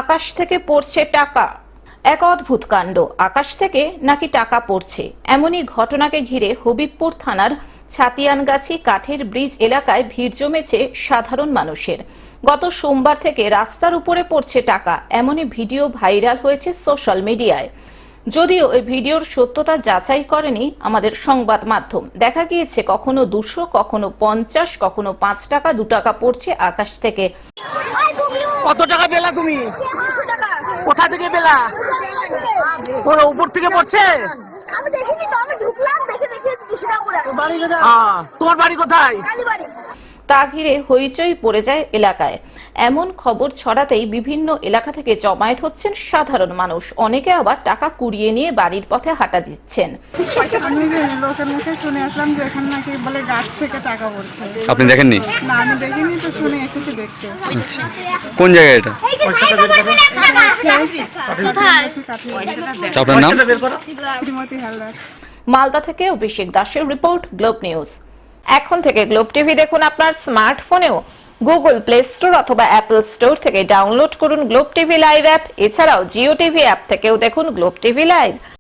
আকাশ থেকে পড়ছে টাকা। এক অদ্ভুত কাণ্ড, আকাশ থেকে নাকি টাকা পড়ছে। এমনই ঘটনাকে ঘিরে হবিবপুর থানার ছাতিয়ানগাছি কাঠের ব্রিজ এলাকায় ভিড় জমেছে সাধারণ মানুষের। গত সোমবার থেকে রাস্তার উপরে পড়ছে টাকা, এমনই ভিডিও ভাইরাল হয়েছে সোশ্যাল মিডিয়ায়। যদিও এই ভিডিওর সত্যতা যাচাই করেনি আমাদের সংবাদ মাধ্যম। দেখা গিয়েছে কখনো 200, কখনো 50, কখনো 5 টাকা, 2 টাকা পড়ছে আকাশ থেকে। কত টাকা পেলা তুমি? কোথা থেকে পেলা? ওরা উপর থেকে পড়ছে? আমি দেখিনি তো, আমি ঢুকলাম দেখে দিশরা করে। তোমার বাড়ি কোথায়? কালীবাড়ি। তা ঘিরে হইচই পড়ে যায় এলাকায়। এমন খবর ছড়াতেই বিভিন্ন এলাকা থেকে জমায়েত হচ্ছেন সাধারণ মানুষ। অনেকে আবার টাকা কুড়িয়ে নিয়ে বাড়ির পথে হাঁটা দিচ্ছেন। আমি লোকের মুখে শুনে আসলাম যে এখানে নাকি বলে গাছ থেকে টাকা পড়ছে। আপনি দেখেননি? না, আমি দেখিনি তো, শুনে এসেছি দেখতে। কোন জায়গায় এটা? আপনার নাম? শ্রীমতী হালদার। মালদা থেকে অভিষেক দাসের রিপোর্ট, গ্লোব নিউজ। এখন থেকে গ্লোব টিভি দেখুন আপনার স্মার্টফোনেও। গুগল প্লে স্টোর অথবা অ্যাপল স্টোর থেকে ডাউনলোড করুন গ্লোব টিভি লাইভ অ্যাপ। এছাড়াও জিও টিভি অ্যাপ থেকেও দেখুন গ্লোব টিভি লাইভ।